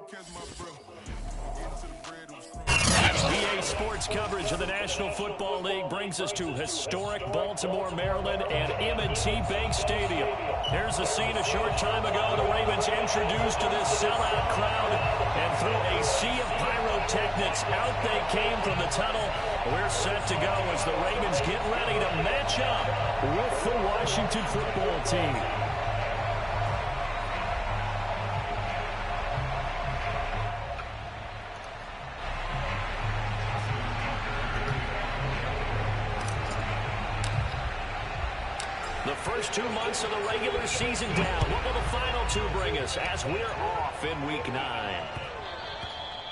EA Sports coverage of the National Football League brings us to historic Baltimore, Maryland, and M&T Bank Stadium. Here's the scene a short time ago. The Ravens introduced to this sellout crowd, and through a sea of pyrotechnics, out they came from the tunnel. We're set to go as the Ravens get ready to match up with the Washington football team. The first 2 months of the regular season down. What will the final two bring us as we're off in Week 9?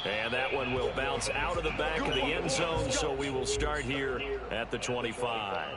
And that one will bounce out of the back of the end zone, so we will start here at the 25.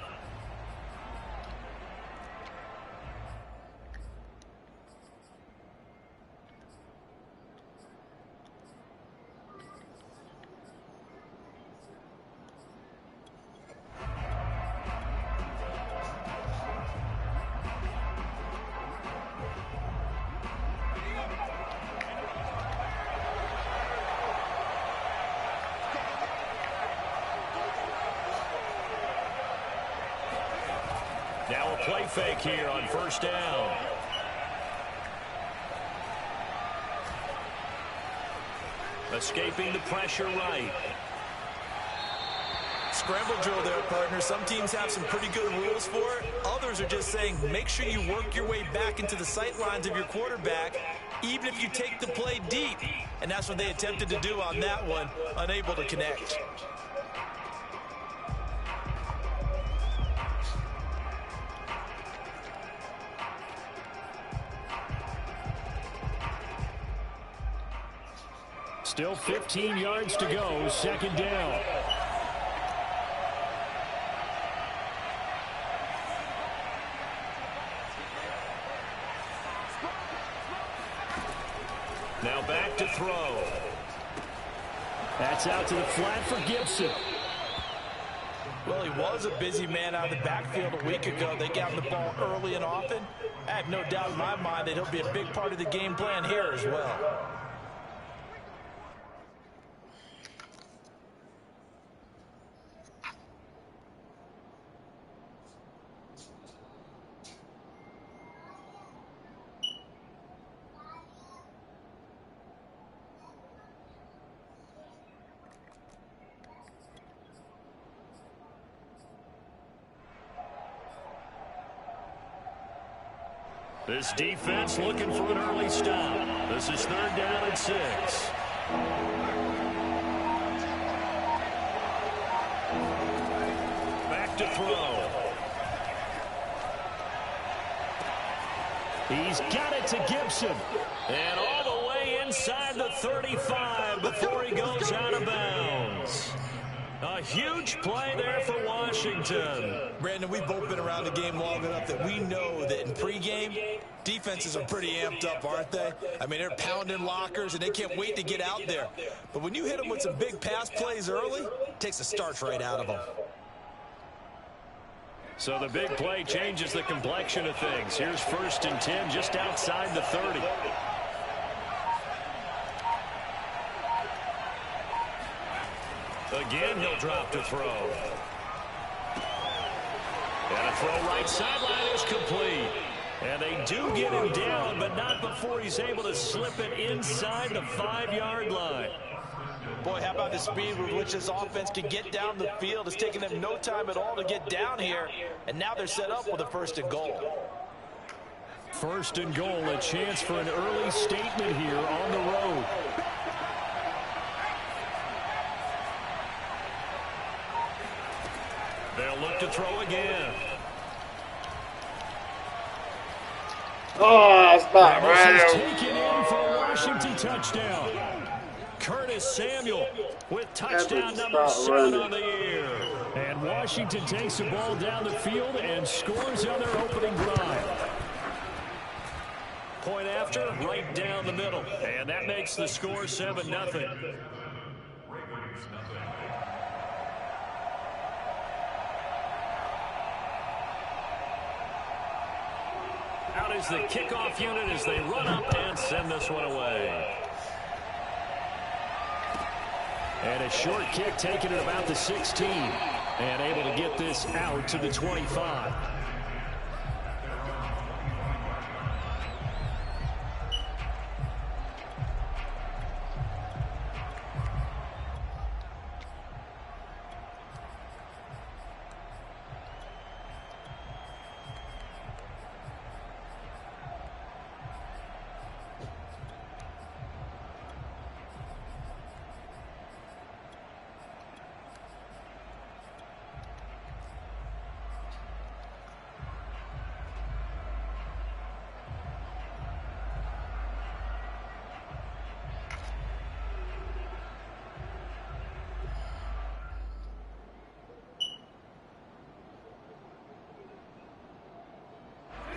Now a play fake here on first down. Escaping the pressure right. Scramble drill there, partner. Some teams have some pretty good rules for it. Others are just saying make sure you work your way back into the sight lines of your quarterback, even if you take the play deep. And that's what they attempted to do on that one, unable to connect. Still 15 yards to go, second down. Now back to throw. That's out to the flat for Gibson. Well, he was a busy man out of the backfield a week ago. They got him the ball early and often. I have no doubt in my mind that he'll be a big part of the game plan here as well. This defense looking for an early stop. This is third down and 6. Back to throw. He's got it to Gibson. And all the way inside the 35 before he goes out of bounds. A huge play there for Washington. Brandon, we've both been around the game long enough that we know that in pregame, defenses are pretty amped up, aren't they? I mean, they're pounding lockers, and they can't wait to get out there. But when you hit them with some big pass plays early, it takes the starch right out of them. So the big play changes the complexion of things. Here's first and 10 just outside the 30. Again, he'll drop to throw. And a throw right sideline is complete. And they do get him down, but not before he's able to slip it inside the 5-yard line. Boy, how about the speed with which this offense can get down the field? It's taken them no time at all to get down here. And now they're set up with a first and goal. First and goal, a chance for an early statement here on the road. They'll look to throw again. Oh, that's not right. This is taken in for a Washington touchdown. Curtis Samuel with touchdown number 7 on the year. And Washington takes the ball down the field and scores on their opening drive. Point after, right down the middle. And that makes the score 7-0. Out is the kickoff unit as they run up and send this one away. And a short kick taken at about the 16. And able to get this out to the 25.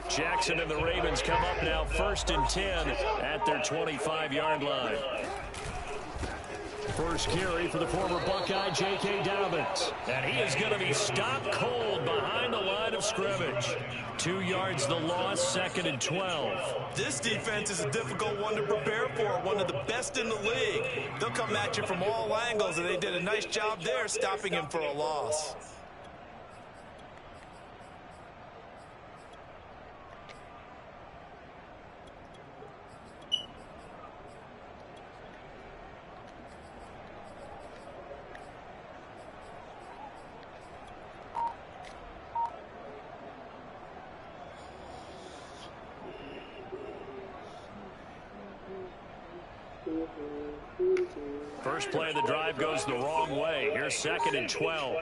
Jackson and the Ravens come up now 1st and 10 at their 25-yard line. First carry for the former Buckeye, J.K. Dobbins. And he is going to be stopped cold behind the line of scrimmage. 2 yards the loss, 2nd and 12. This defense is a difficult one to prepare for, one of the best in the league. They'll come at you from all angles, and they did a nice job there stopping him for a loss. First play of the drive goes the wrong way. Here's 2nd and 12.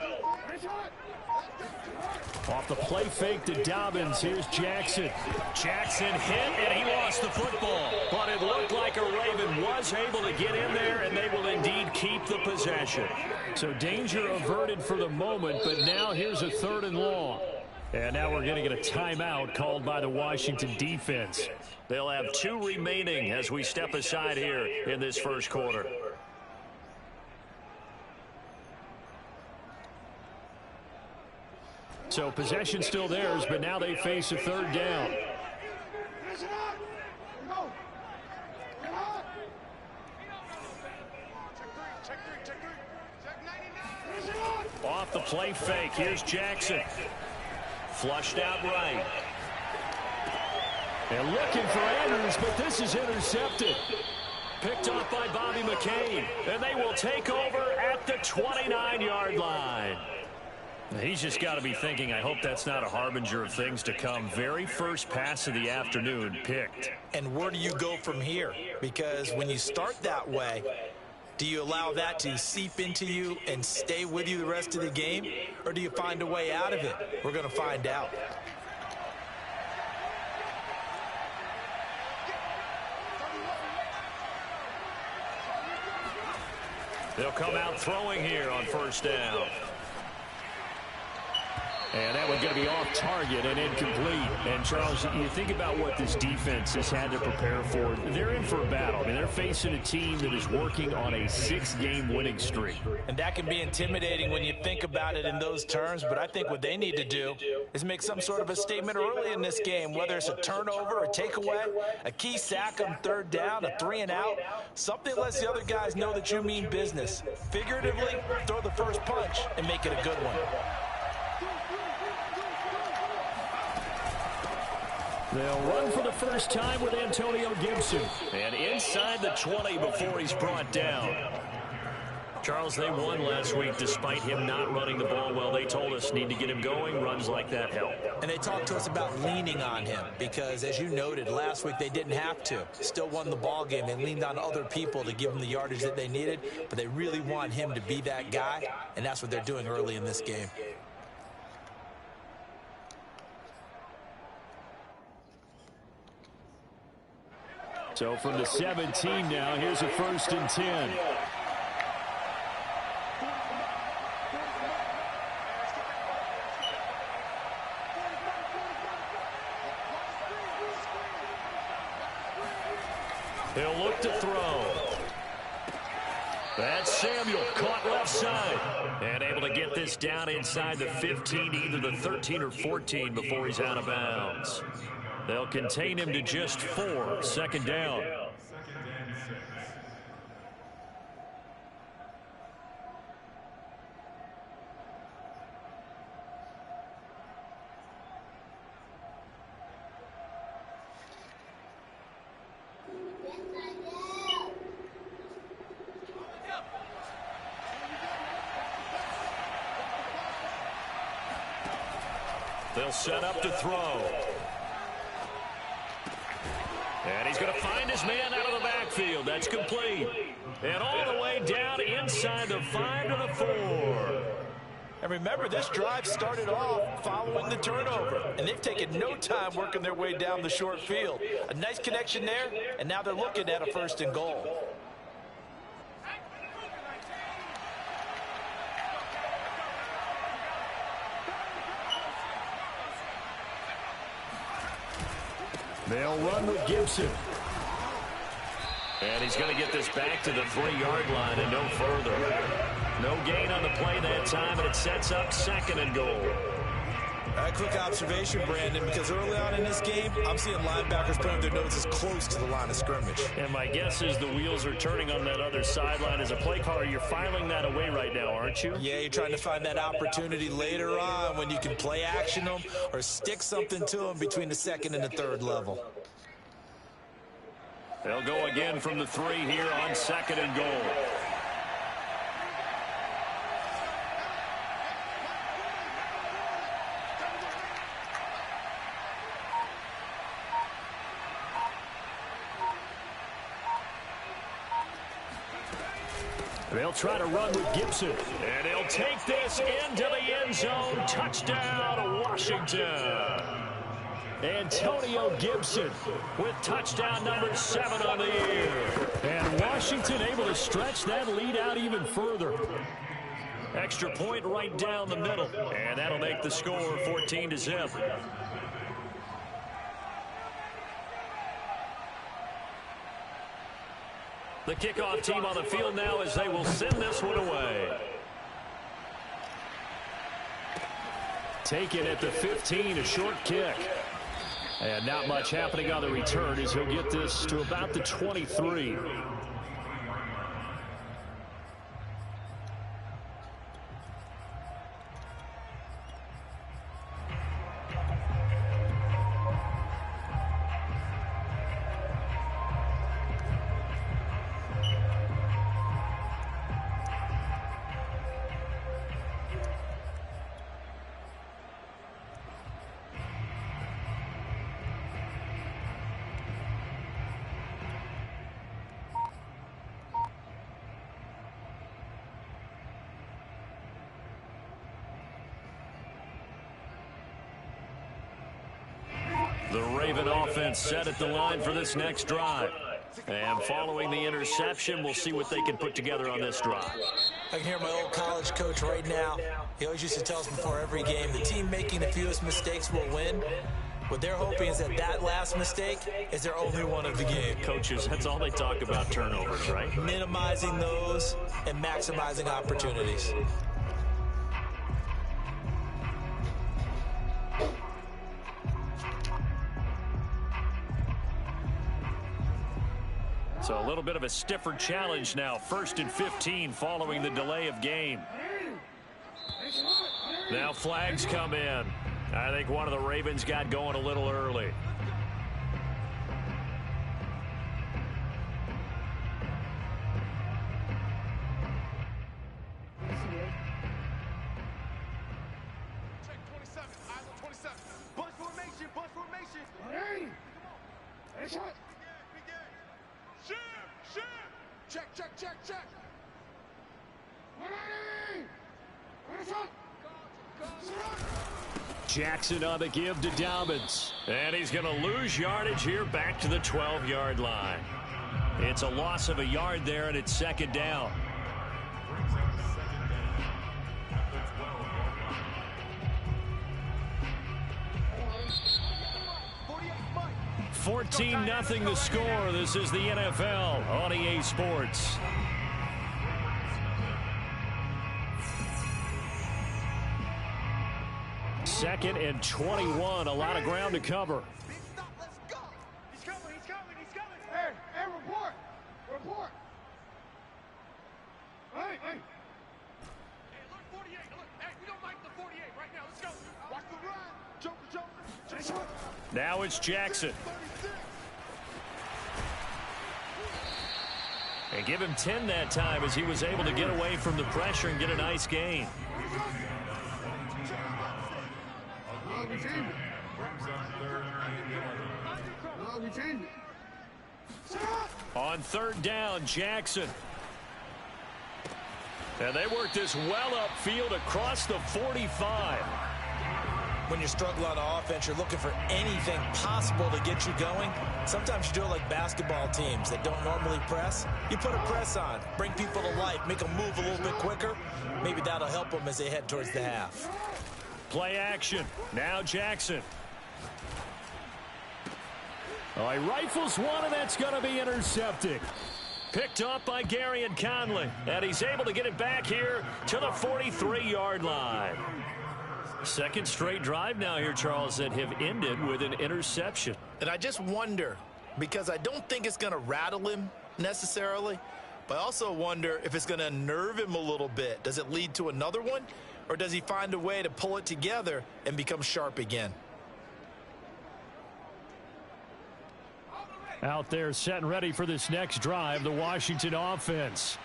Off the play fake to Dobbins. Here's Jackson. Jackson hit, and he lost the football. But it looked like a Raven was able to get in there, and they will indeed keep the possession. So danger averted for the moment, but now here's a 3rd and long. And now we're going to get a timeout called by the Washington defense. They'll have 2 remaining as we step aside here in this first quarter. So possession still theirs, but now they face a 3rd down. Off the play fake, here's Jackson. Flushed out right. And looking for Andrews, but this is intercepted. Picked off by Bobby McCain. And they will take over at the 29-yard line. He's just got to be thinking, I hope that's not a harbinger of things to come. Very first pass of the afternoon picked. And where do you go from here? Because when you start that way, do you allow that to seep into you and stay with you the rest of the game? Or do you find a way out of it? We're going to find out. They'll come out throwing here on 1st down. And that one's going to be off target and incomplete. And, Charles, you think about what this defense has had to prepare for. They're in for a battle. I mean, they're facing a team that is working on a 6-game winning streak. And that can be intimidating when you think about it in those terms. But I think what they need to do is make some sort of a statement early in this game, whether it's a turnover, a takeaway, a key sack on 3rd down, a 3-and-out. Something lets the other guys know that you mean business. Figuratively, throw the first punch and make it a good one. They'll run for the first time with Antonio Gibson. And inside the 20 before he's brought down. Charles, they won last week despite him not running the ball well. They told us need to get him going. Runs like that help. And they talked to us about leaning on him because, as you noted, last week they didn't have to. Still won the ball game. They leaned on other people to give them the yardage that they needed, but they really want him to be that guy, and that's what they're doing early in this game. So from the 17 now, here's a 1st and 10. He'll look to throw. That's Samuel, caught left side. And able to get this down inside the 15, either the 13 or 14 before he's out of bounds. They'll contain him to just 4, 2nd down. They'll set up to throw. And he's going to find his man out of the backfield. That's complete. And all the way down inside the 5 to the 4. And remember, this drive started off following the turnover. And they've taken no time working their way down the short field. A nice connection there, and now they're looking at a 1st and goal. They'll run with Gibson. And he's going to get this back to the 3-yard line and no further. No gain on the play that time, and it sets up 2nd and goal. A quick observation, Brandon, because early on in this game, I'm seeing linebackers putting their noses close to the line of scrimmage. And my guess is the wheels are turning on that other sideline. As a play caller, you're filing that away right now, aren't you? Yeah, you're trying to find that opportunity later on when you can play action them or stick something to them between the 2nd and the 3rd level. They'll go again from the 3 here on 2nd and goal. They'll try to run with Gibson. And he'll take this into the end zone. Touchdown, Washington. Antonio Gibson with touchdown number 7 on the year. And Washington able to stretch that lead out even further. Extra point right down the middle. And that'll make the score 14-0. The kickoff team on the field now as they will send this one away. Taken at the 15, a short kick. And not much happening on the return as he'll get this to about the 23. The Raven offense set at the line for this next drive. And following the interception, we'll see what they can put together on this drive. I can hear my old college coach right now. He always used to tell us before every game, the team making the fewest mistakes will win. What they're hoping is that that last mistake is their only one of the game. Coaches, that's all they talk about, turnovers, right? Minimizing those and maximizing opportunities. So a little bit of a stiffer challenge now. 1st and 15 following the delay of game. Now flags come in. I think one of the Ravens got going a little early. Check 27. Eyes on 27. Bunch formation. Bunch formation. Hey, shot. Check, check, check, check. Jackson on the give to Dobbins. And he's going to lose yardage here back to the 12-yard line. It's a loss of a yard there, and it's 2nd down. $14-0 the score. This is the NFL on EA Sports. Second and 21. A lot of ground to cover. Stop, let's go. He's coming, he's coming, he's coming. Hey, hey, report. Report. Hey, hey. Hey, look, 48. Look, hey, we don't like the 48 right now. Let's go. Watch the run. Joker, Jason. Now it's Jackson. And give him 10 that time as he was able to get away from the pressure and get a nice gain. On third down, Jackson. And they work this well upfield across the 45. When you're struggling on offense, you're looking for anything possible to get you going. Sometimes you do it like basketball teams that don't normally press. You put a press on, bring people to life, make them move a little bit quicker. Maybe that'll help them as they head towards the half. Play action. Now Jackson. Oh, he rifles one, and that's going to be intercepted. Picked up by Gary and Conley. And he's able to get it back here to the 43-yard line. Second straight drive now here, Charles, that have ended with an interception. And I just wonder, because I don't think it's going to rattle him necessarily, but I also wonder if it's going to nerve him a little bit. Does it lead to another one, or does he find a way to pull it together and become sharp again? Out there set and ready for this next drive, the Washington offense.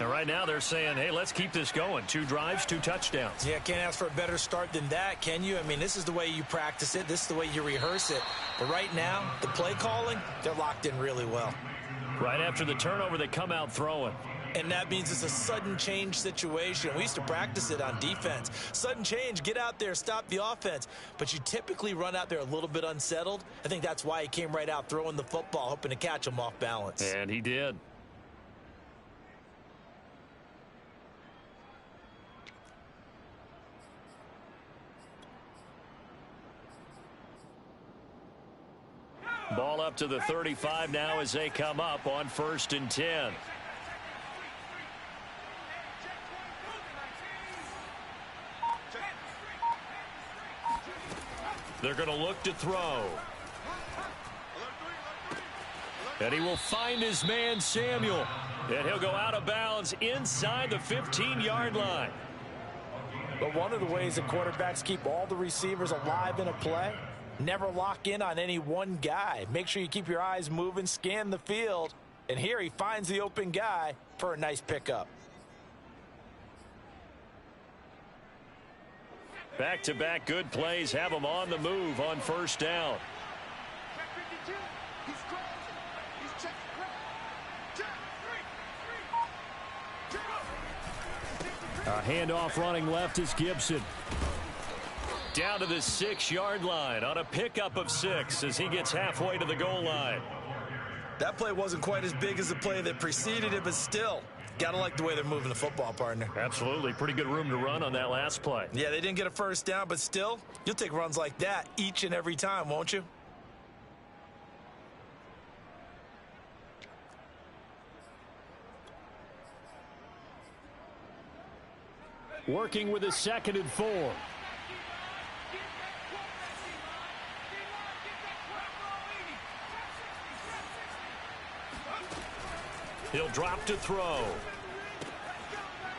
And right now they're saying, hey, let's keep this going. 2 drives, 2 touchdowns. Yeah, can't ask for a better start than that, can you? I mean, this is the way you practice it. This is the way you rehearse it. But right now, the play calling, they're locked in really well. Right after the turnover, they come out throwing. And that means it's a sudden change situation. We used to practice it on defense. Sudden change, get out there, stop the offense. But you typically run out there a little bit unsettled. I think that's why he came right out throwing the football, hoping to catch him off balance. And he did. Ball up to the 35 now as they come up on 1st and 10. They're going to look to throw. And he will find his man, Samuel. And he'll go out of bounds inside the 15-yard line. But one of the ways that quarterbacks keep all the receivers alive in a play, never lock in on any one guy. Make sure you keep your eyes moving, scan the field. And here he finds the open guy for a nice pickup. Back-to-back good plays have him on the move on 1st down. A handoff running left is Gibson. Down to the 6-yard line on a pickup of 6 as he gets halfway to the goal line. That play wasn't quite as big as the play that preceded it, but still, gotta like the way they're moving the football, partner. Absolutely. Pretty good room to run on that last play. Yeah, they didn't get a first down, but still, you'll take runs like that each and every time, won't you? Working with a 2nd and 4. He'll drop to throw.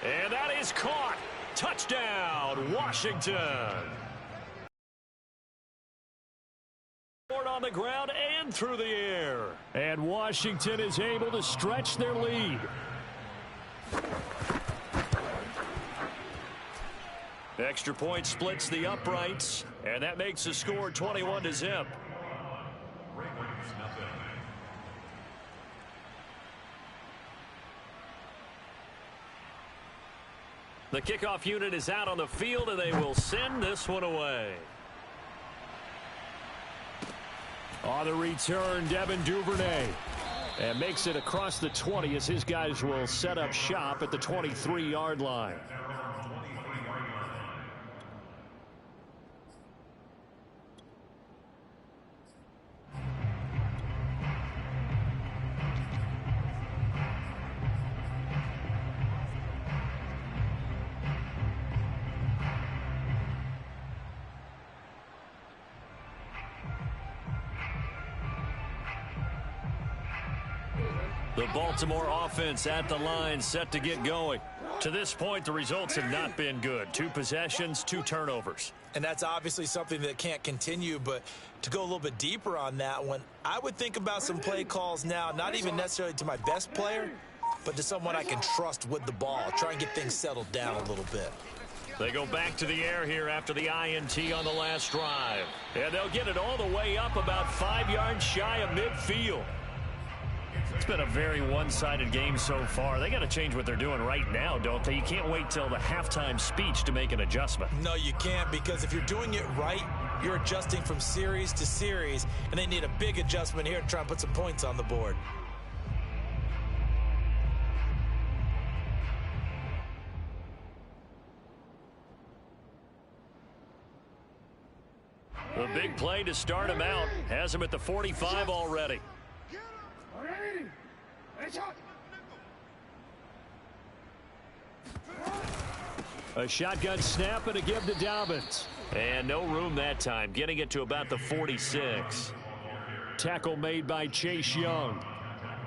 And that is caught. Touchdown, Washington. On the ground and through the air. And Washington is able to stretch their lead. Extra point splits the uprights, and that makes the score 21-0. The kickoff unit is out on the field, and they will send this one away. On the return, Devin Duvernay. And makes it across the 20 as his guys will set up shop at the 23-yard line. The Baltimore offense at the line, set to get going. To this point, the results have not been good. 2 possessions, 2 turnovers. And that's obviously something that can't continue, but to go a little bit deeper on that one, I would think about some play calls now, not even necessarily to my best player, but to someone I can trust with the ball. Try and get things settled down a little bit. They go back to the air here after the INT on the last drive. And they'll get it all the way up about 5 yards shy of midfield. It's been a very one-sided game so far. They got to change what they're doing right now, don't they? You can't wait till the halftime speech to make an adjustment. No, you can't, because if you're doing it right, you're adjusting from series to series, and they need a big adjustment here to try and put some points on the board. The big play to start him out has him at the 45 already. A shotgun snap and a give to Dobbins. And no room that time, getting it to about the 46. Tackle made by Chase Young.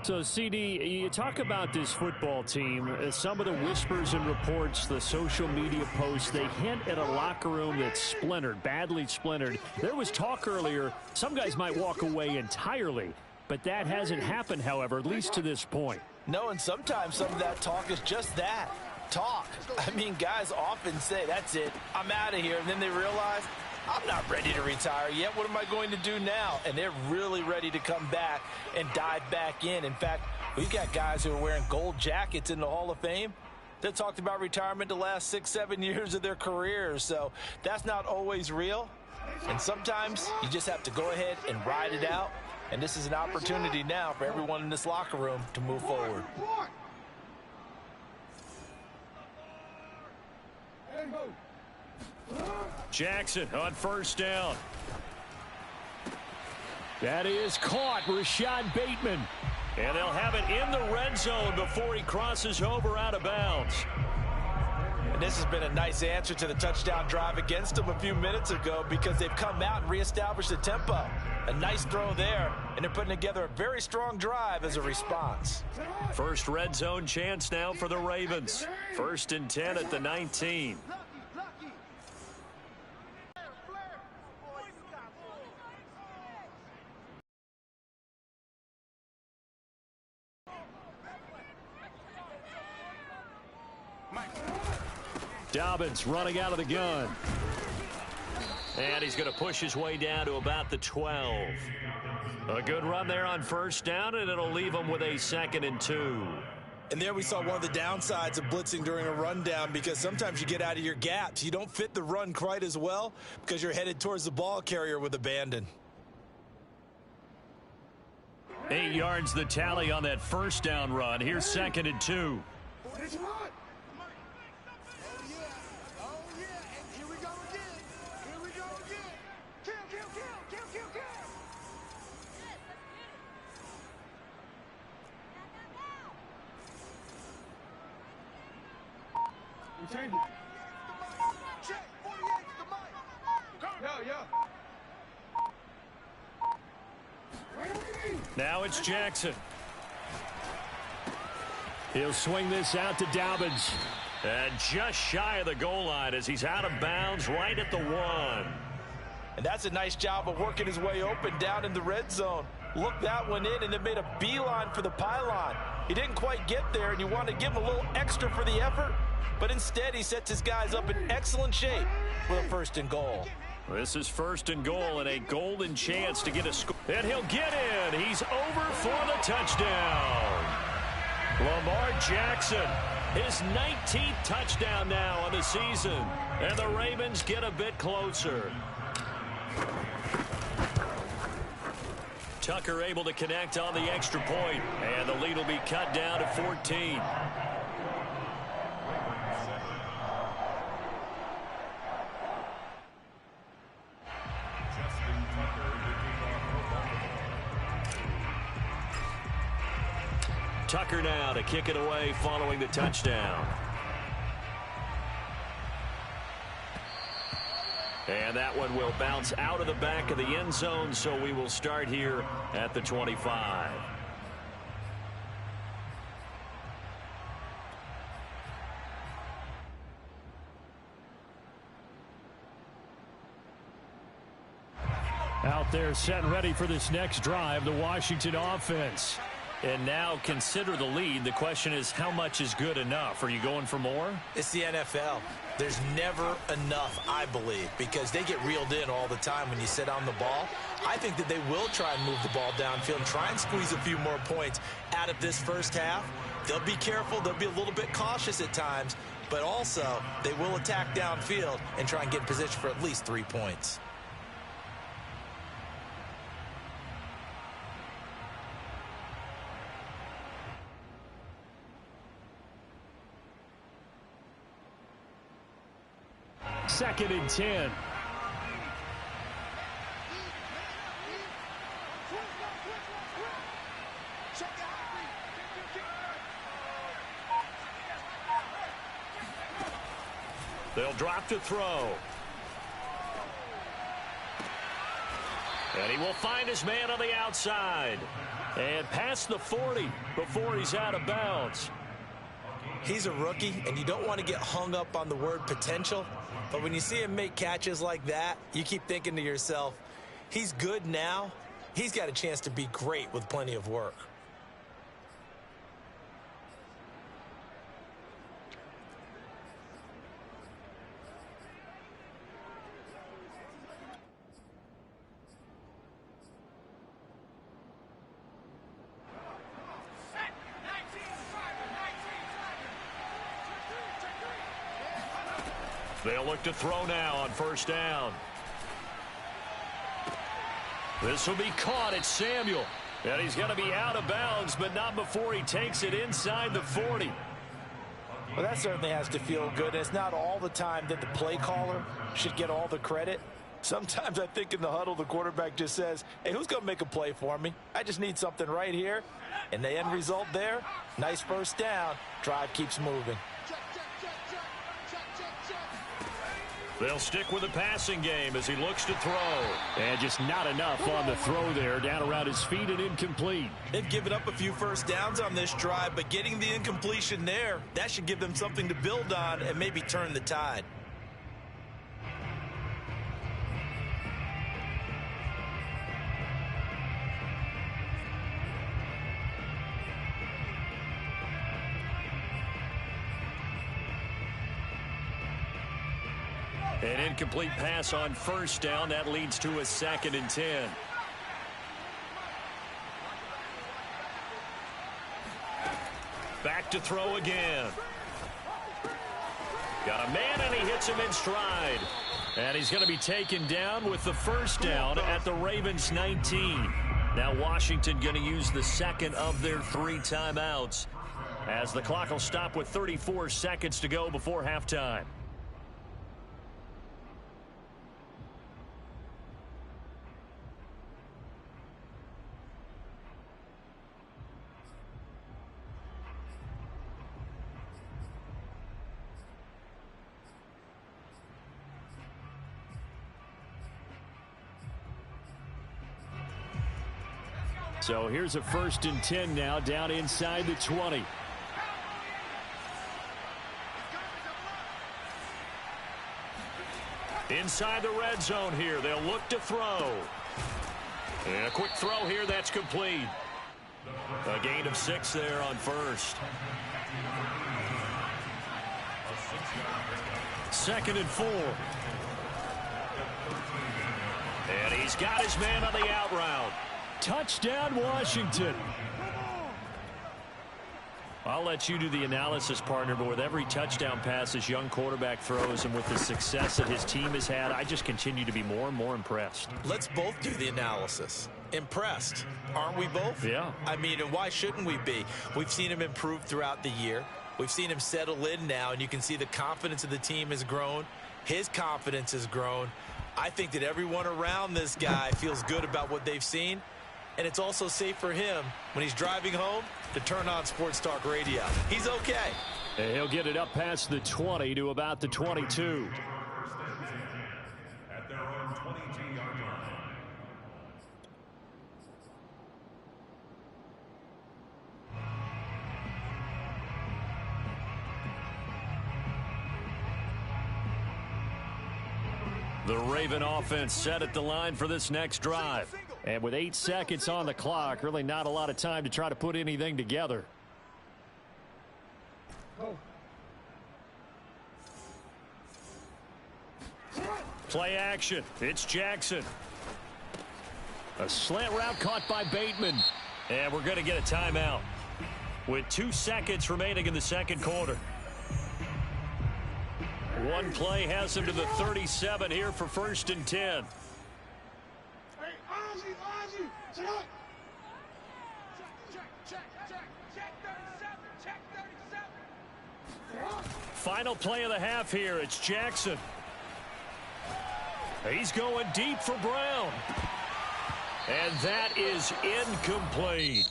So, CD, you talk about this football team, some of the whispers and reports, the social media posts, they hint at a locker room that's splintered, badly splintered. There was talk earlier, some guys might walk away entirely, but that hasn't happened, however, at least to this point. No, and sometimes some of that talk is just that, talk. I mean, guys often say, that's it, I'm out of here, and then they realize, I'm not ready to retire yet. What am I going to do now? And they're really ready to come back and dive back in. In fact, we've got guys who are wearing gold jackets in the Hall of Fame that talked about retirement the last 6-7 years of their careers. So that's not always real. And sometimes you just have to go ahead and ride it out. And this is an opportunity now for everyone in this locker room to move forward. Jackson on first down. That is caught, Rashad Bateman. And they'll have it in the red zone before he crosses over out of bounds. And this has been a nice answer to the touchdown drive against them a few minutes ago, because they've come out and reestablished the tempo. A nice throw there, and they're putting together a very strong drive as a response. First red zone chance now for the Ravens. 1st and 10 at the 19. Dobbins running out of the gun. And he's going to push his way down to about the 12. A good run there on first down, and it'll leave him with a 2nd and 2. And there we saw one of the downsides of blitzing during a rundown, because sometimes you get out of your gaps. You don't fit the run quite as well because you're headed towards the ball carrier with abandon. 8 yards the tally on that first down run. Here's 2nd and 2. Now it's Jackson. He'll swing this out to Dobbins. And just shy of the goal line as he's out of bounds right at the 1. And that's a nice job of working his way open down in the red zone. Looked that one in and then made a beeline for the pylon. He didn't quite get there, and you want to give him a little extra for the effort. But instead, he sets his guys up in excellent shape with a 1st and goal. This is 1st and goal and a golden chance to get a score. And he'll get in. He's over for the touchdown. Lamar Jackson, his 19th touchdown now on the season. And the Ravens get a bit closer. Tucker able to connect on the extra point. And the lead will be cut down to 14. Tucker now to kick it away following the touchdown. And that one will bounce out of the back of the end zone, so we will start here at the 25. Out there set and ready for this next drive, the Washington offense. And now consider the lead. The question is, how much is good enough? Are you going for more? It's the NFL. There's never enough, I believe, because they get reeled in all the time when you sit on the ball. I think that they will try and move the ball downfield and try and squeeze a few more points out of this first half. They'll be careful. They'll be a little bit cautious at times, but also they will attack downfield and try and get in position for at least 3 points. Second and 10. They'll drop to throw. And he will find his man on the outside. And past the 40 before he's out of bounds. He's a rookie, and you don't want to get hung up on the word potential. But when you see him make catches like that, you keep thinking to yourself, he's good now. He's got a chance to be great with plenty of work. They'll look to throw now on first down. This will be caught. It's Samuel. And he's going to be out of bounds, but not before he takes it inside the 40. Well, that certainly has to feel good. It's not all the time that the play caller should get all the credit. Sometimes I think in the huddle, the quarterback just says, hey, who's going to make a play for me? I just need something right here. And the end result there, nice first down. Drive keeps moving. They'll stick with the passing game as he looks to throw. And just not enough on the throw there. Down around his feet and incomplete. They've given up a few first downs on this drive, but getting the incompletion there, that should give them something to build on and maybe turn the tide. An incomplete pass on first down. That leads to a 2nd and 10. Back to throw again. Got a man, and he hits him in stride. And he's going to be taken down with the first down at the Ravens 19. Now Washington going to use the second of their 3 timeouts as the clock will stop with 34 seconds to go before halftime. So here's a 1st and 10 now, down inside the 20. Inside the red zone here. They'll look to throw. And a quick throw here. That's complete. A gain of 6 there on first. 2nd and 4. And he's got his man on the out route. Touchdown, Washington. I'll let you do the analysis, partner, but with every touchdown pass this young quarterback throws and with the success that his team has had, I just continue to be more and more impressed. Let's both do the analysis. Impressed. Aren't we both? Yeah. I mean, and why shouldn't we be? We've seen him improve throughout the year. We've seen him settle in now, and you can see the confidence of the team has grown. His confidence has grown. I think that everyone around this guy feels good about what they've seen. And it's also safe for him when he's driving home to turn on Sports Talk Radio. He's okay. And he'll get it up past the 20 to about the 22. At their own 22-yard line. The Raven offense set at the line for this next drive. And with 8 seconds on the clock, really not a lot of time to try to put anything together. Play action. It's Jackson. A slant route caught by Bateman. And we're going to get a timeout with 2 seconds remaining in the second quarter. One play has him to the 37 here for 1st and 10. Hey, Ozzie, check. Check 37, check 37. Final play of the half here. It's Jackson. He's going deep for Brown. And that is incomplete.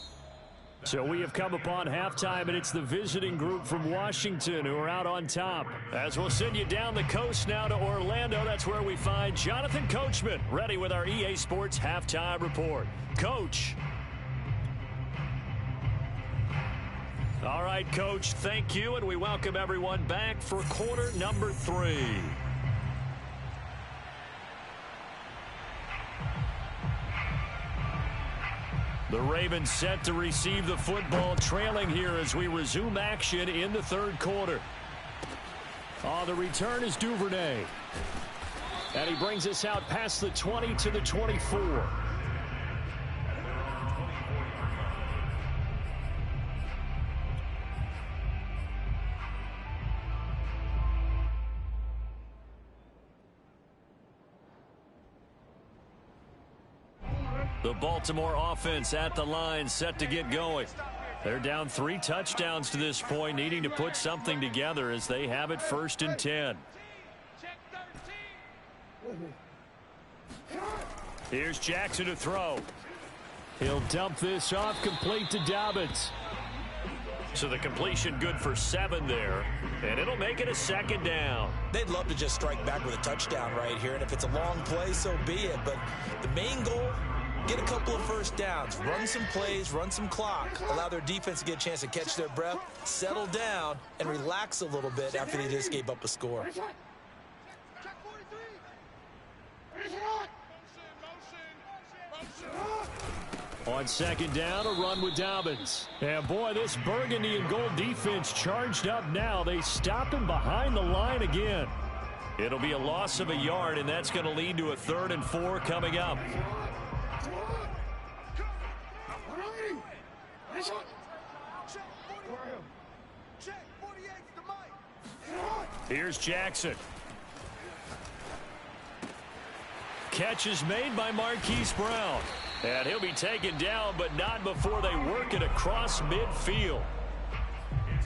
So we have come upon halftime, and it's the visiting group from Washington who are out on top. As we'll send you down the coast now to Orlando, that's where we find Jonathan Coachman, ready with our EA Sports Halftime Report. Coach. All right, Coach, thank you, and we welcome everyone back for quarter number 3. The Ravens set to receive the football, trailing here as we resume action in the third quarter. The return is Duvernay. And he brings us out past the 20 to the 24. The Baltimore offense at the line, set to get going. They're down 3 touchdowns to this point, needing to put something together as they have it 1st and 10. Here's Jackson to throw. He'll dump this off, complete to Dobbins. So the completion good for 7 there, and it'll make it a 2nd down. They'd love to just strike back with a touchdown right here, and if it's a long play, so be it. But the main goal, get a couple of first downs, run some plays, run some clock, allow their defense to get a chance to catch their breath, settle down, and relax a little bit after they just gave up a score. On 2nd down, a run with Dobbins. And boy, this burgundy and gold defense charged up now. They stop him behind the line again. It'll be a loss of a yard, and that's going to lead to a 3rd and 4 coming up. Here's Jackson. Catch is made by Marquise Brown. And he'll be taken down, but not before they work it across midfield.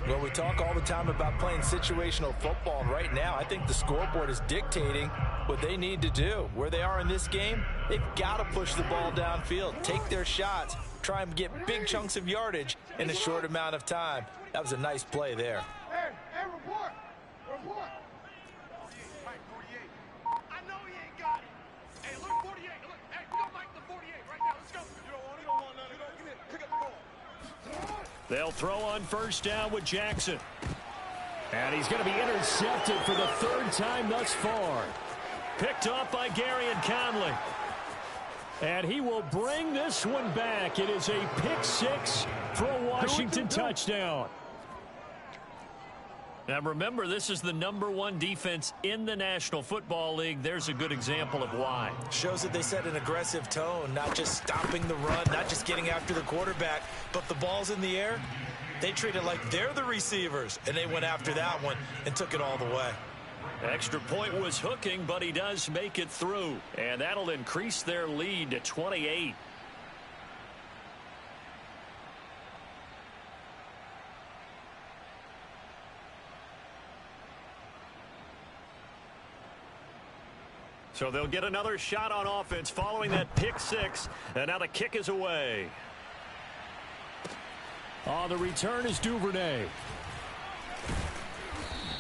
Well, we talk all the time about playing situational football, and right now I think the scoreboard is dictating what they need to do. Where they are in this game, they've got to push the ball downfield, take their shots, try and get big chunks of yardage in a short amount of time. That was a nice play there. Hey, report. I know he ain't got it. Hey, look, 48. Look, hey, we don't like the 48 right now. Let's go. You don't want none. Get in. Pick up the ball. They'll throw on 1st down with Jackson. And he's going to be intercepted for the 3rd time thus far. Picked off by Gary and Conley. And he will bring this one back. It is a pick-6 for a Washington touchdown. Now remember, this is the #1 defense in the National Football League. There's a good example of why. Shows that they set an aggressive tone, not just stopping the run, not just getting after the quarterback, but the ball's in the air. They treat it like they're the receivers, and they went after that one and took it all the way. Extra point was hooking, but he does make it through. And that'll increase their lead to 28. So they'll get another shot on offense following that pick-6. And now the kick is away. The return is Duvernay.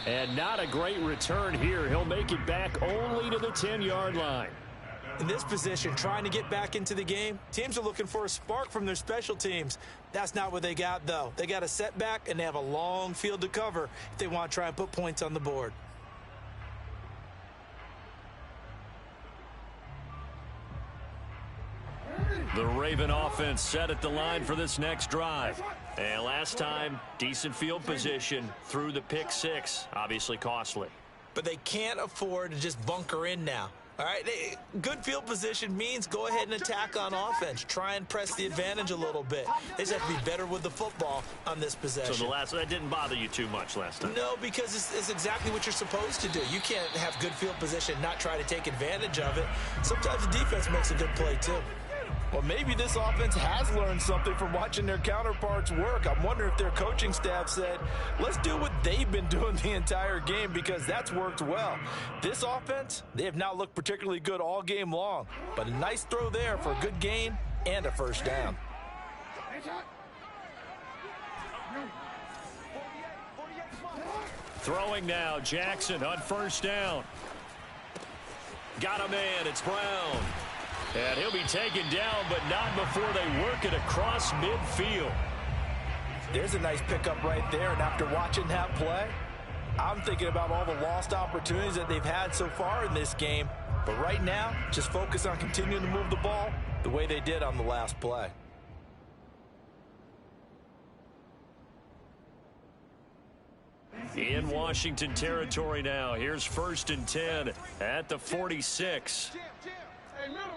And not a great return here. He'll make it back only to the 10-yard line. In this position, trying to get back into the game, teams are looking for a spark from their special teams. That's not what they got, though. They got a setback, and they have a long field to cover if they want to try and put points on the board. Raven offense set at the line for this next drive. And last time, decent field position through the pick six. Obviously costly. But they can't afford to just bunker in now. All right, good field position means go ahead and attack on offense. Try and press the advantage a little bit. They just have to be better with the football on this possession. So that didn't bother you too much last time? No, because it's exactly what you're supposed to do. You can't have good field position and not try to take advantage of it. Sometimes the defense makes a good play, too. Well, maybe this offense has learned something from watching their counterparts work. I'm wondering if their coaching staff said, let's do what they've been doing the entire game, because that's worked well. This offense, they have not looked particularly good all game long, but a nice throw there for a good gain and a first down. Throwing now, Jackson on first down. Got a man, it's Brown. And he'll be taken down, but not before they work it across midfield. There's a nice pickup right there, and after watching that play, I'm thinking about all the lost opportunities that they've had so far in this game. But right now, just focus on continuing to move the ball the way they did on the last play. In Washington territory now. Here's 1st and 10 at the 46. Hey, middle.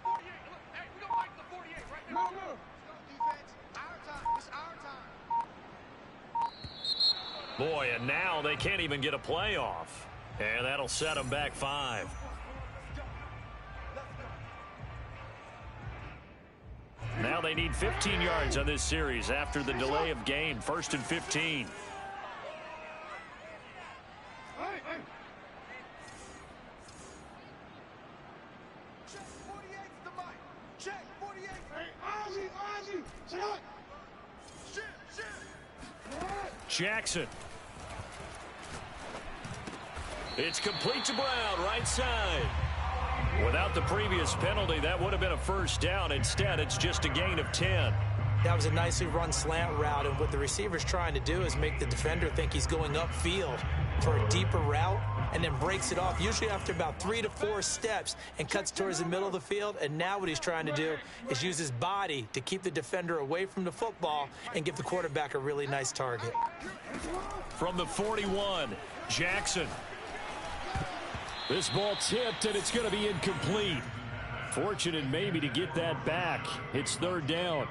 48. Look, hey, we don't like the 48 right now. Middle. Let's go, defense. Our time. It's our time. Boy, and now they can't even get a play off. And that'll set them back 5. Now they need 15 yards on this series after the delay of game. 1st and 15. Jackson. It's complete to Brown, right side. Without the previous penalty, that would have been a first down. Instead, it's just a gain of 10. That was a nicely run slant route, and what the receiver's trying to do is make the defender think he's going upfield for a deeper route, and then breaks it off, usually after about 3 to 4 steps, and cuts towards the middle of the field. And now what he's trying to do is use his body to keep the defender away from the football and give the quarterback a really nice target. From the 41, Jackson. This ball tipped, and it's going to be incomplete. Fortunate maybe to get that back. It's 3rd down.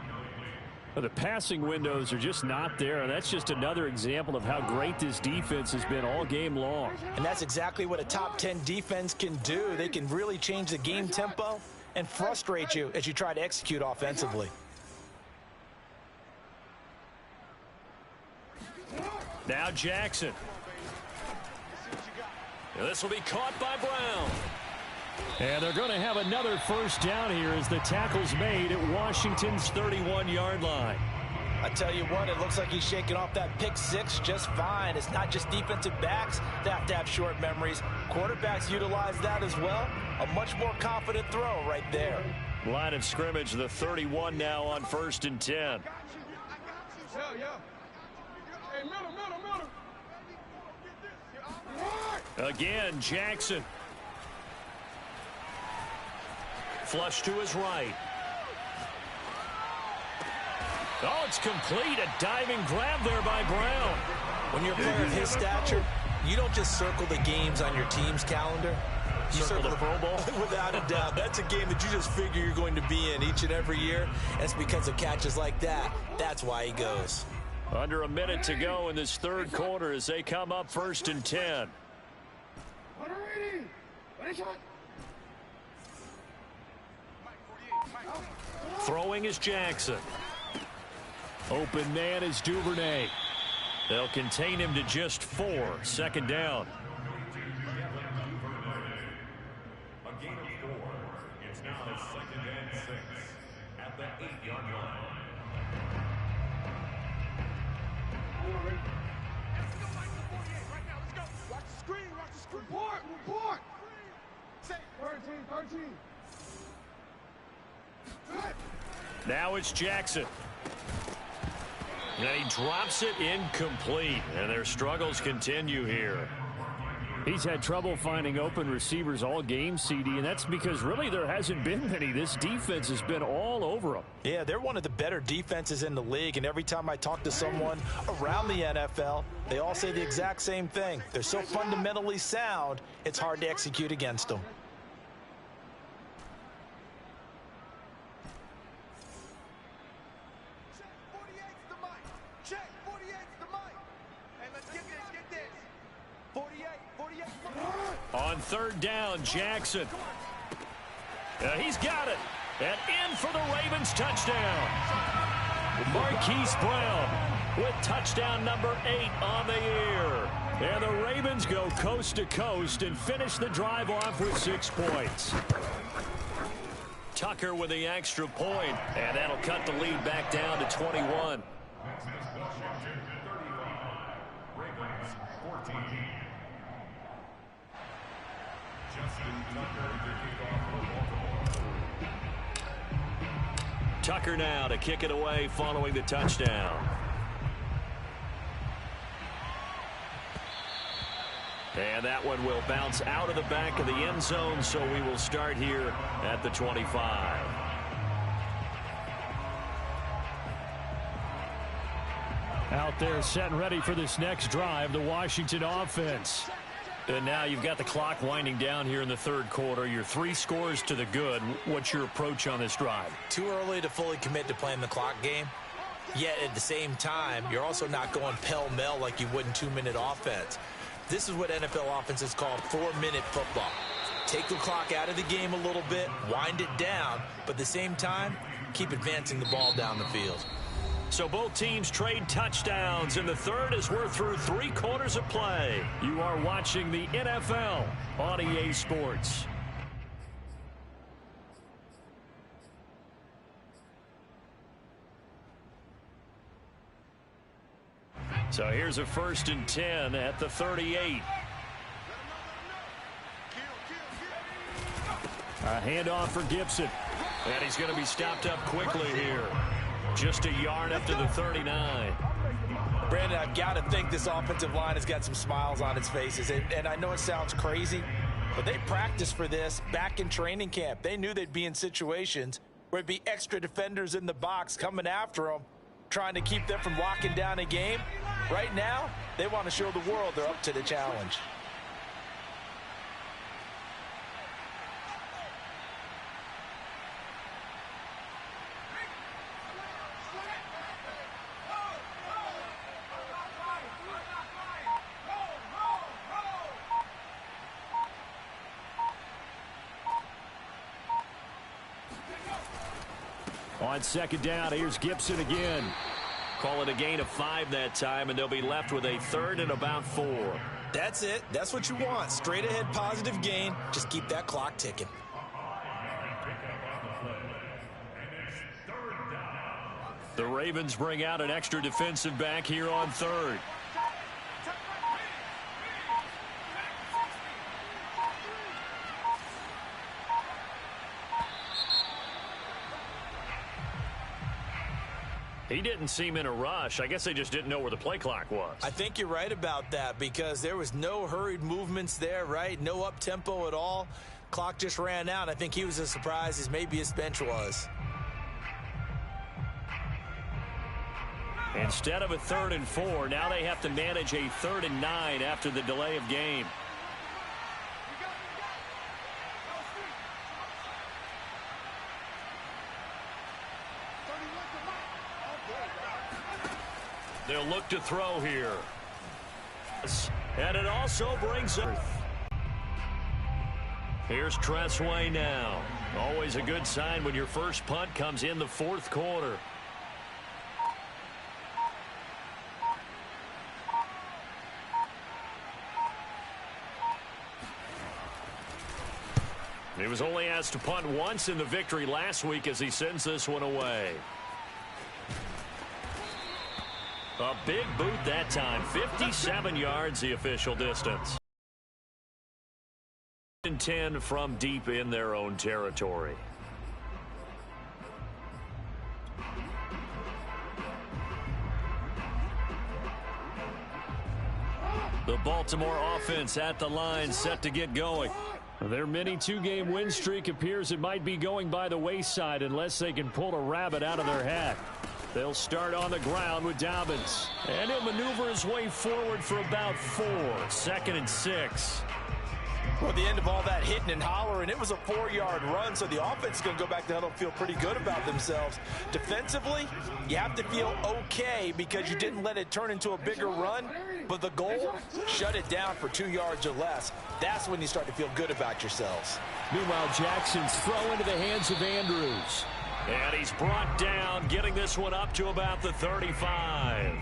But the passing windows are just not there, and that's just another example of how great this defense has been all game long. And that's exactly what a top 10 defense can do. They can really change the game tempo and frustrate you as you try to execute offensively. Now Jackson. This will be caught by Brown. And they're going to have another first down here as the tackle's made at Washington's 31-yard line. I tell you what, it looks like he's shaking off that pick six just fine. It's not just defensive backs that have to have short memories. Quarterbacks utilize that as well. A much more confident throw right there. Line of scrimmage, the 31 now on 1st and 10. Yeah. Hey, middle. Again, Jackson. Flush to his right. Oh, it's complete. A diving grab there by Brown. When you're a player of his stature, you don't just circle the games on your team's calendar. You Circle the Pro Bowl? Without a doubt. That's a game that you just figure you're going to be in each and every year. And it's because of catches like that. That's why he goes. Under a minute to go in this 3rd quarter as they come up 1st and 10. Throwing is Jackson. Open man is Duvernay. They'll contain him to just 4. 2nd down. A gain of 4. It's now 2nd and 6 at the 8-yard line. Report! Say 13. Now it's Jackson. And he drops it incomplete. And their struggles continue here. He's had trouble finding open receivers all game, CD, and that's because really there hasn't been many. This defense has been all over him. Yeah, they're one of the better defenses in the league, and every time I talk to someone around the NFL, they all say the exact same thing. They're so fundamentally sound, it's hard to execute against them. On third down, Jackson. He's got it. And in for the Ravens touchdown. Marquise Brown with touchdown number 8 on the year. And the Ravens go coast to coast and finish the drive off with 6 points. Tucker with the extra point, and that'll cut the lead back down to 21. Tucker now to kick it away following the touchdown. And that one will bounce out of the back of the end zone, so we will start here at the 25. Out there set and ready for this next drive, the Washington offense. And now you've got the clock winding down here in the third quarter. You're 3 scores to the good. What's your approach on this drive? Too early to fully commit to playing the clock game. Yet at the same time, you're also not going pell-mell like you would in 2-minute offense. This is what NFL offenses call 4-minute football. Take the clock out of the game a little bit, wind it down, but at the same time, keep advancing the ball down the field. So both teams trade touchdowns in the third as we're through 3 quarters of play. You are watching the NFL on EA Sports. So here's a 1st and 10 at the 38. A handoff for Gibson. And he's going to be stopped up quickly here. Just a yard up to the 39. Brandon, I've got to think this offensive line has got some smiles on its faces. And I know it sounds crazy, but they practiced for this back in training camp. They knew they'd be in situations where it'd be extra defenders in the box coming after them, trying to keep them from locking down a game. Right now, they want to show the world they're up to the challenge. On second down, here's Gibson again. Call it a gain of 5 that time, and they'll be left with a 3rd and about 4. That's it. That's what you want. Straight ahead positive gain. Just keep that clock ticking. The Ravens bring out an extra defensive back here on 3rd. He didn't seem in a rush. I guess they just didn't know where the play clock was. I think you're right about that because there was no hurried movements there, right? No up-tempo at all. Clock just ran out. I think he was as surprised as maybe his bench was. Instead of a 3rd and 4, now they have to manage a 3rd and 9 after the delay of game. They'll look to throw here. And it also brings up. Here's Tressway now. Always a good sign when your first punt comes in the 4th quarter. He was only asked to punt once in the victory last week as he sends this one away. A big boot that time. 57 yards the official distance. 10 from deep in their own territory. The Baltimore offense at the line, set to get going. Their mini two-game win streak appears it might be going by the wayside unless they can pull a rabbit out of their hat. They'll start on the ground with Dobbins. And he'll maneuver his way forward for about 4. 2nd and 6. Well, at the end of all that hitting and hollering, it was a 4-yard run, so the offense is going to go back to huddle and feel pretty good about themselves. Defensively, you have to feel okay because you didn't let it turn into a bigger run, but the goal, shut it down for 2 yards or less. That's when you start to feel good about yourselves. Meanwhile, Jackson's throw into the hands of Andrews. And he's brought down, getting this one up to about the 35.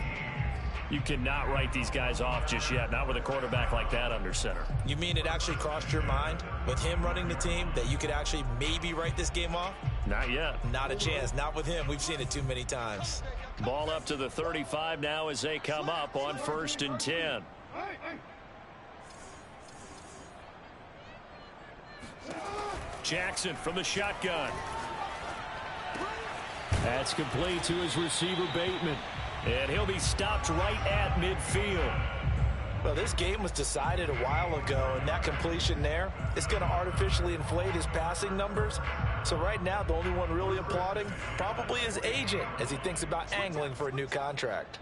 You cannot write these guys off just yet, not with a quarterback like that under center. You mean it actually crossed your mind with him running the team that you could actually maybe write this game off? Not yet. Not a chance. Not with him. We've seen it too many times. Ball up to the 35 now as they come up on 1st and 10. Jackson from the shotgun. That's complete to his receiver, Bateman. And he'll be stopped right at midfield. Well, this game was decided a while ago, and that completion there is going to artificially inflate his passing numbers. So right now, the only one really applauding probably his agent as he thinks about angling for a new contract.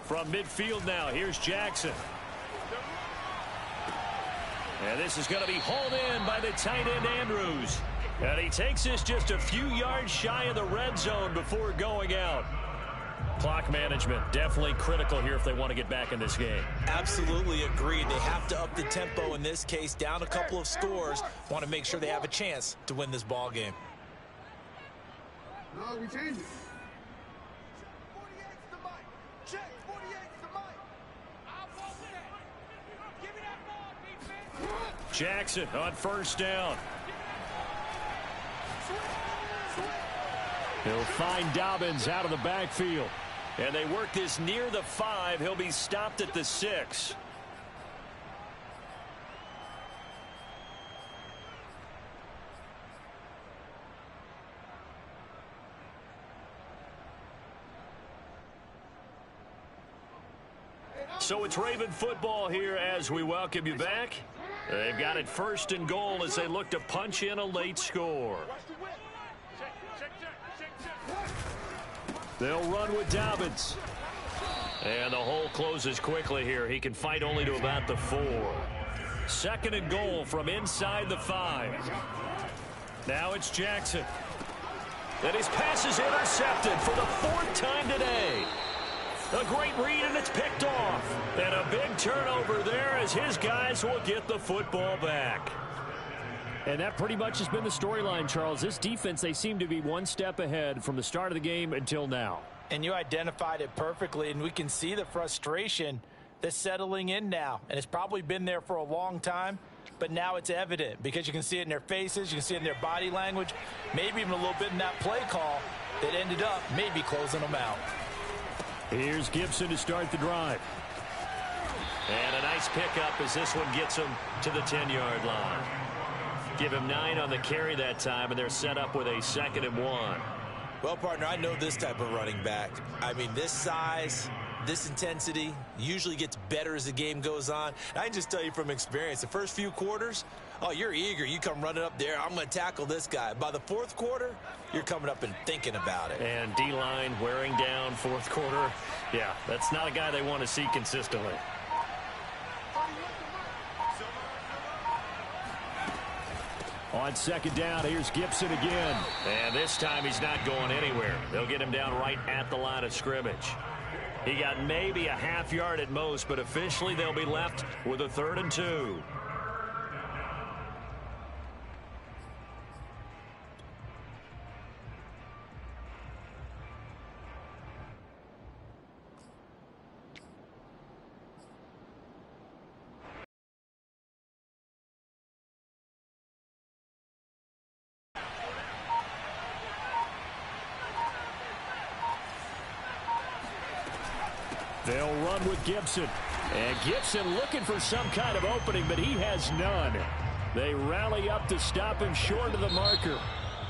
From midfield now, here's Jackson. And this is going to be hauled in by the tight end Andrews. And he takes this just a few yards shy of the red zone before going out. Clock management definitely critical here if they want to get back in this game. Absolutely agreed. They have to up the tempo in this case, down a couple of scores. Want to make sure they have a chance to win this ball game. No, we change it. Jackson on 1st down. He'll find Dobbins out of the backfield. And they work this near the 5. He'll be stopped at the 6. So it's Raven football here as we welcome you back. They've got it 1st and goal as they look to punch in a late score. They'll run with Dobbins. And the hole closes quickly here. He can fight only to about the 4. 2nd and goal from inside the 5. Now it's Jackson. And his pass is intercepted for the 4th time today. A great read, and it's picked off. And a big turnover there as his guys will get the football back. And that pretty much has been the storyline, Charles. This defense, they seem to be one step ahead from the start of the game until now. And you identified it perfectly, and we can see the frustration that's settling in now. And it's probably been there for a long time, but now it's evident because you can see it in their faces, you can see it in their body language, maybe even a little bit in that play call that ended up maybe closing them out. Here's Gibson to start the drive. And a nice pickup as this one gets him to the 10-yard line. Give him 9 on the carry that time, and they're set up with a 2nd and 1. Well, partner, I know this type of running back. I mean, this size, this intensity usually gets better as the game goes on. I can just tell you from experience, the first few quarters, oh, you're eager. You come running up there, I'm going to tackle this guy. By the 4th quarter, you're coming up and thinking about it. And D-line wearing down 4th quarter. Yeah, that's not a guy they want to see consistently. On 2nd down, here's Gibson again. And this time he's not going anywhere. They'll get him down right at the line of scrimmage. He got maybe a half yard at most, but officially they'll be left with a 3rd and 2. They'll run with Gibson. And Gibson looking for some kind of opening, but he has none. They rally up to stop him short of the marker.